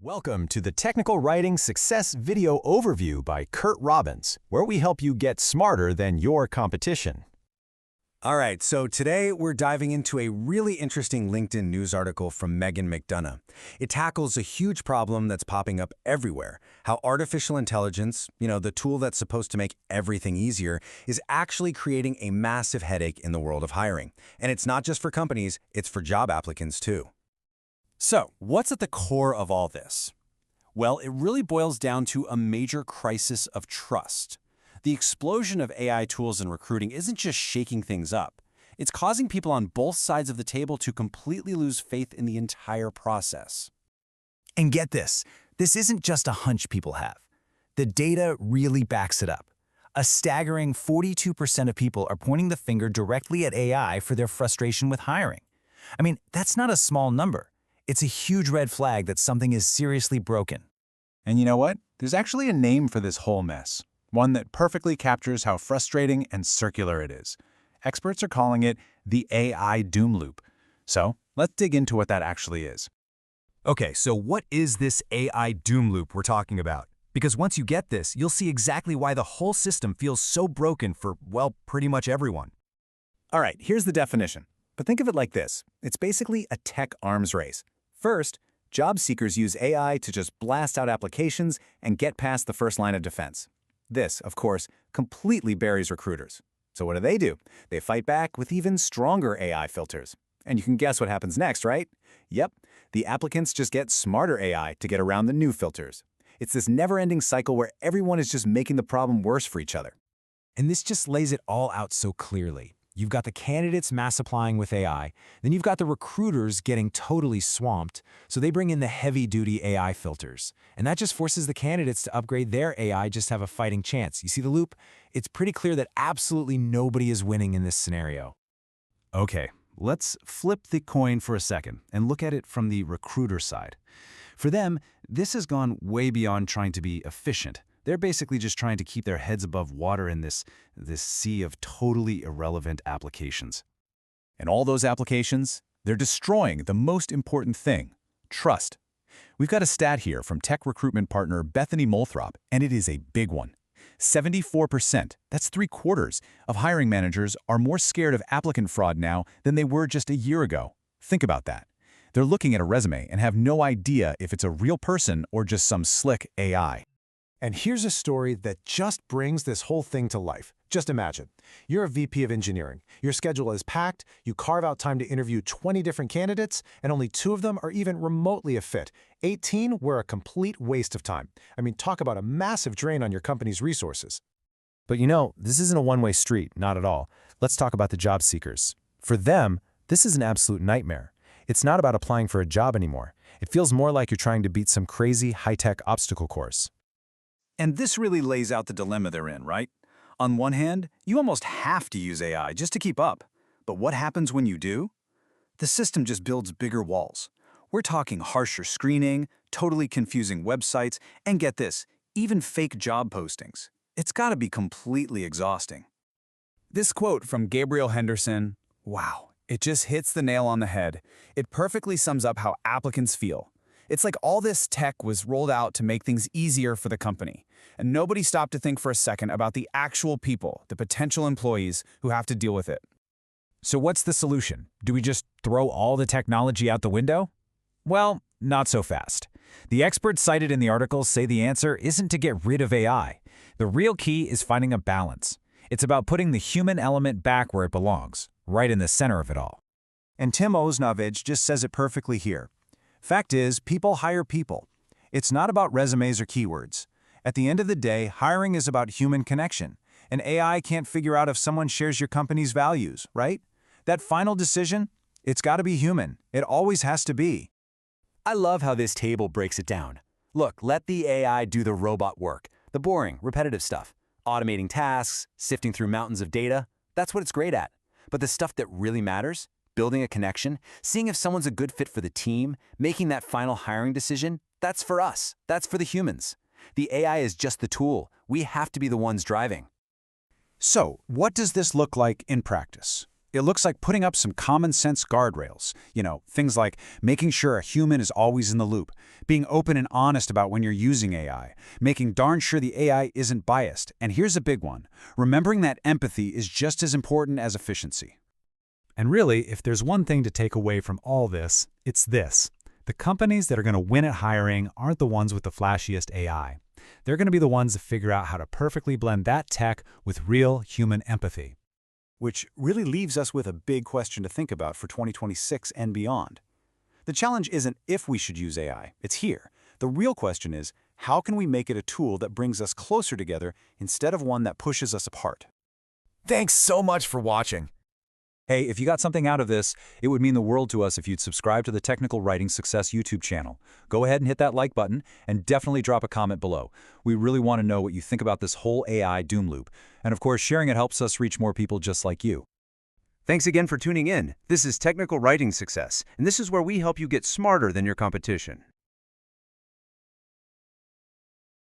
Welcome to the Technical Writing Success Video Overview by Kurt Robbins, where we help you get smarter than your competition. All right, so today we're diving into a really interesting LinkedIn news article from Megan McDonough. It tackles a huge problem that's popping up everywhere, how artificial intelligence, the tool that's supposed to make everything easier, is actually creating a massive headache in the world of hiring. And it's not just for companies, it's for job applicants too. So, what's at the core of all this? Well, it really boils down to a major crisis of trust. The explosion of AI tools in recruiting isn't just shaking things up. It's causing people on both sides of the table to completely lose faith in the entire process. And get this isn't just a hunch people have. The data really backs it up. A staggering 42% of people are pointing the finger directly at AI for their frustration with hiring. I mean, that's not a small number. It's a huge red flag that something is seriously broken. And you know what? There's actually a name for this whole mess, one that perfectly captures how frustrating and circular it is. Experts are calling it the AI doom loop. So let's dig into what that actually is. Okay, so what is this AI doom loop we're talking about? Because once you get this, you'll see exactly why the whole system feels so broken for, well, pretty much everyone. All right, here's the definition. But think of it like this. It's basically a tech arms race. First, job seekers use AI to just blast out applications and get past the first line of defense. This, of course, completely buries recruiters. So what do? They fight back with even stronger AI filters. And you can guess what happens next, right? Yep, the applicants just get smarter AI to get around the new filters. It's this never-ending cycle where everyone is just making the problem worse for each other. And this just lays it all out so clearly. You've got the candidates mass applying with AI, then you've got the recruiters getting totally swamped, so they bring in the heavy-duty AI filters. And that just forces the candidates to upgrade their AI just to have a fighting chance. You see the loop? It's pretty clear that absolutely nobody is winning in this scenario. Okay, let's flip the coin for a second and look at it from the recruiter side. For them, this has gone way beyond trying to be efficient. They're basically just trying to keep their heads above water in this sea of totally irrelevant applications. And all those applications, they're destroying the most important thing, trust. We've got a stat here from tech recruitment partner Bethany Molthrop, and it is a big one. 74%, that's 3/4, of hiring managers are more scared of applicant fraud now than they were just a year ago. Think about that. They're looking at a resume and have no idea if it's a real person or just some slick AI. And here's a story that just brings this whole thing to life. Just imagine, you're a VP of engineering. Your schedule is packed, you carve out time to interview 20 different candidates, and only 2 of them are even remotely a fit. 18 were a complete waste of time. I mean, talk about a massive drain on your company's resources. But this isn't a one-way street, not at all. Let's talk about the job seekers. For them, this is an absolute nightmare. It's not about applying for a job anymore. It feels more like you're trying to beat some crazy high-tech obstacle course. And this really lays out the dilemma they're in, right? On one hand, you almost have to use AI just to keep up. But what happens when you do? The system just builds bigger walls. We're talking harsher screening, totally confusing websites, and get this, even fake job postings. It's got to be completely exhausting. This quote from Gabriel Henderson, wow, it just hits the nail on the head. It perfectly sums up how applicants feel. It's like all this tech was rolled out to make things easier for the company, and nobody stopped to think for a second about the actual people, the potential employees who have to deal with it. So what's the solution? Do we just throw all the technology out the window? Well, not so fast. The experts cited in the article say the answer isn't to get rid of AI. The real key is finding a balance. It's about putting the human element back where it belongs, right in the center of it all. And Tim Osnovich just says it perfectly here. Fact is, people hire people. It's not about resumes or keywords. At the end of the day, hiring is about human connection. And AI can't figure out if someone shares your company's values, right? That final decision, it's got to be human. It always has to be. I love how this table breaks it down. Look, let the AI do the robot work, the boring, repetitive stuff. Automating tasks, sifting through mountains of data, that's what it's great at. But the stuff that really matters, building a connection, seeing if someone's a good fit for the team, making that final hiring decision, that's for us. That's for the humans. The AI is just the tool. We have to be the ones driving. So, what does this look like in practice? It looks like putting up some common sense guardrails. Things like making sure a human is always in the loop, being open and honest about when you're using AI, making darn sure the AI isn't biased, and here's a big one, remembering that empathy is just as important as efficiency. And really, if there's one thing to take away from all this, it's this. The companies that are going to win at hiring aren't the ones with the flashiest AI. They're going to be the ones that figure out how to perfectly blend that tech with real human empathy. Which really leaves us with a big question to think about for 2026 and beyond. The challenge isn't if we should use AI, it's here. The real question is, how can we make it a tool that brings us closer together instead of one that pushes us apart? Thanks so much for watching. Hey, if you got something out of this, it would mean the world to us if you'd subscribe to the Technical Writing Success YouTube channel. Go ahead and hit that like button, and definitely drop a comment below. We really want to know what you think about this whole AI doom loop. And of course, sharing it helps us reach more people just like you. Thanks again for tuning in. This is Technical Writing Success, and this is where we help you get smarter than your competition.